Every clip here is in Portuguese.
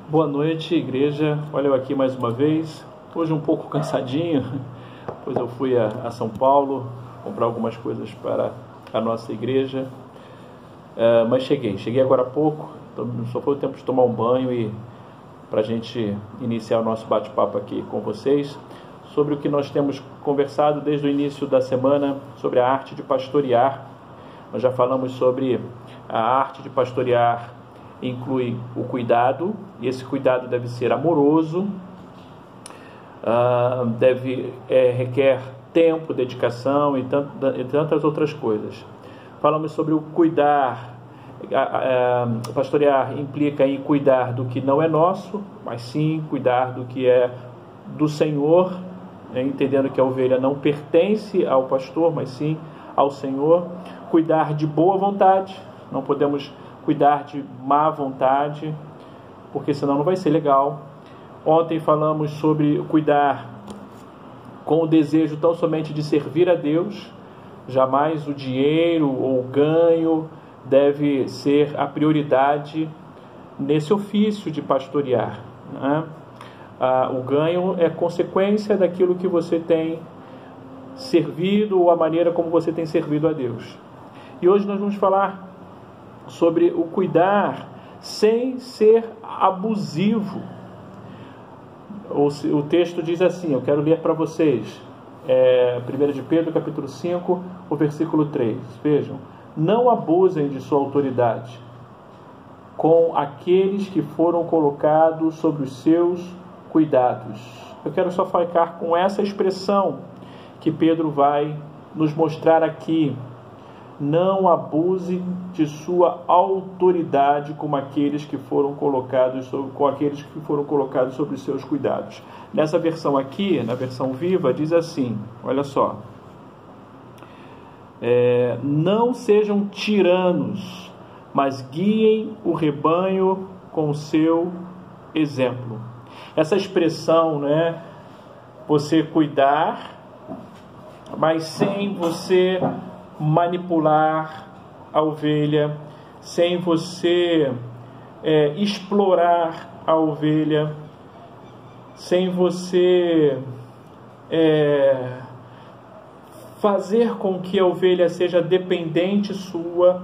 Boa noite, igreja. Olha eu aqui mais uma vez. Hoje um pouco cansadinho, pois eu fui a São Paulo comprar algumas coisas para a nossa igreja. Mas cheguei agora há pouco. Então só foi o tempo de tomar um banho e para a gente iniciar o nosso bate-papo aqui com vocês sobre o que nós temos conversado desde o início da semana, sobre a arte de pastorear. Nós já falamos sobre a arte de pastorear. Inclui o cuidado, e esse cuidado deve ser amoroso, requer tempo, dedicação e tantas outras coisas. Falamos sobre o cuidar. Pastorear implica em cuidar do que não é nosso, mas sim cuidar do que é do Senhor, entendendo que a ovelha não pertence ao pastor, mas sim ao Senhor. Cuidar de boa vontade, não podemos cuidar de má vontade, porque senão não vai ser legal. Ontem falamos sobre cuidar com o desejo tão somente de servir a Deus. Jamais o dinheiro ou o ganho deve ser a prioridade nesse ofício de pastorear, né? O ganho é consequência daquilo que você tem servido ou a maneira como você tem servido a Deus. E hoje nós vamos falar sobre o cuidar sem ser abusivo. O texto diz assim, eu quero ler para vocês, 1 de Pedro, capítulo 5, o versículo 3. Vejam, não abusem de sua autoridade com aqueles que foram colocados sobre os seus cuidados. Eu quero só ficar com essa expressão que Pedro vai nos mostrar aqui. Não abuse de sua autoridade com aqueles que foram colocados sobre os seus cuidados. Nessa versão aqui, na versão viva, diz assim, olha só. Não sejam tiranos, mas guiem o rebanho com o seu exemplo. Essa expressão, né? Você cuidar, mas sem você manipular a ovelha, sem você explorar a ovelha, sem você fazer com que a ovelha seja dependente sua.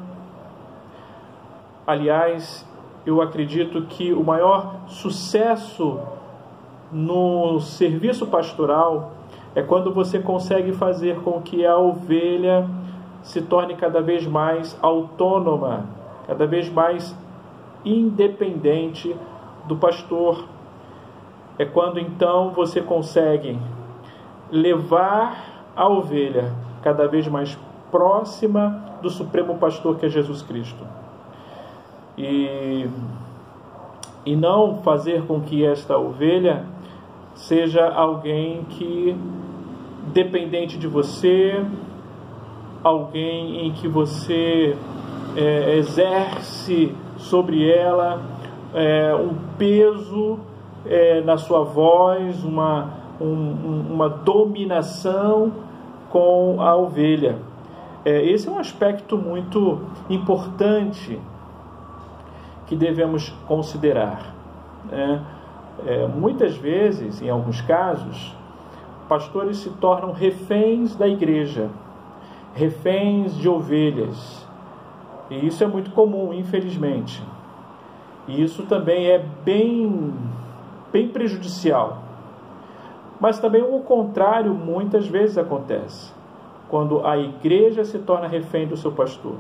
Aliás, eu acredito que o maior sucesso no serviço pastoral é quando você consegue fazer com que a ovelha se torne cada vez mais autônoma, cada vez mais independente do pastor. É quando então você consegue levar a ovelha cada vez mais próxima do Supremo Pastor, que é Jesus Cristo. E não fazer com que esta ovelha seja alguém que dependente de você, alguém em que você exerce sobre ela um peso na sua voz, uma dominação com a ovelha. Esse é um aspecto muito importante que devemos considerar, né? Muitas vezes, em alguns casos, pastores se tornam reféns da igreja, reféns de ovelhas. E isso é muito comum, infelizmente. E isso também é bem prejudicial. Mas também o contrário muitas vezes acontece, quando a igreja se torna refém do seu pastor.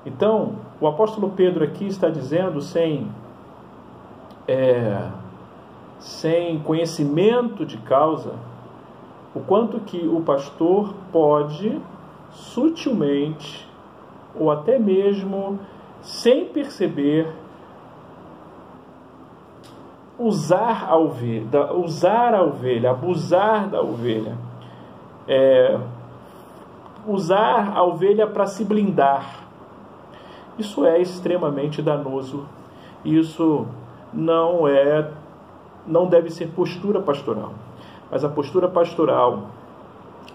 Então, o apóstolo Pedro aqui está dizendo, sem conhecimento de causa, o quanto que o pastor pode sutilmente, ou até mesmo sem perceber, usar a ovelha, abusar da ovelha, usar a ovelha para se blindar. Isso é extremamente danoso. Isso não deve ser postura pastoral. Mas a postura pastoral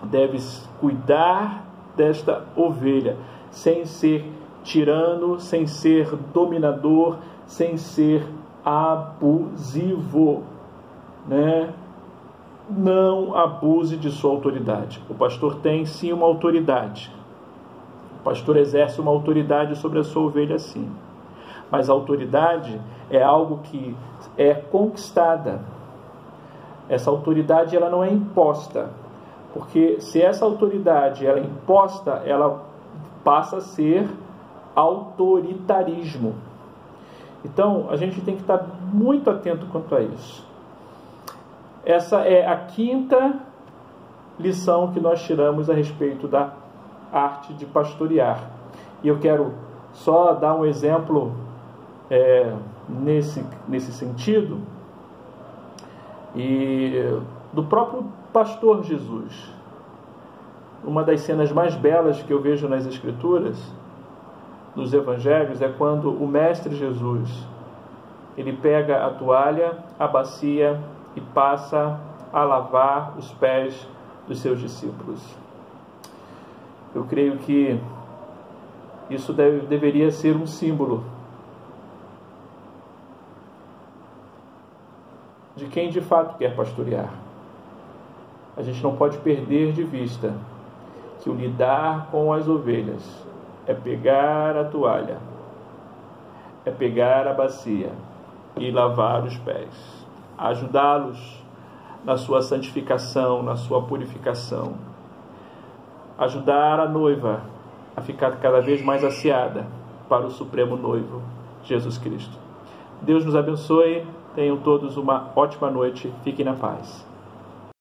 deve cuidar desta ovelha, sem ser tirano, sem ser dominador, sem ser abusivo, né? Não abuse de sua autoridade. O pastor tem sim uma autoridade. O pastor exerce uma autoridade sobre a sua ovelha, sim. Mas a autoridade é algo que é conquistada. Essa autoridade ela não é imposta. Porque se essa autoridade ela é imposta, ela passa a ser autoritarismo. Então, a gente tem que estar muito atento quanto a isso. Essa é a quinta lição que nós tiramos a respeito da arte de pastorear. E eu quero só dar um exemplo nesse sentido, e do próprio pastor Jesus. Uma das cenas mais belas que eu vejo nas Escrituras, nos Evangelhos, é quando o Mestre Jesus, ele pega a toalha, a bacia e passa a lavar os pés dos seus discípulos. Eu creio que isso deveria ser um símbolo de quem de fato quer pastorear. A gente não pode perder de vista que o lidar com as ovelhas é pegar a toalha, é pegar a bacia e lavar os pés, ajudá-los na sua santificação, na sua purificação, ajudar a noiva a ficar cada vez mais aciada para o supremo noivo, Jesus Cristo. Deus nos abençoe, tenham todos uma ótima noite, fiquem na paz.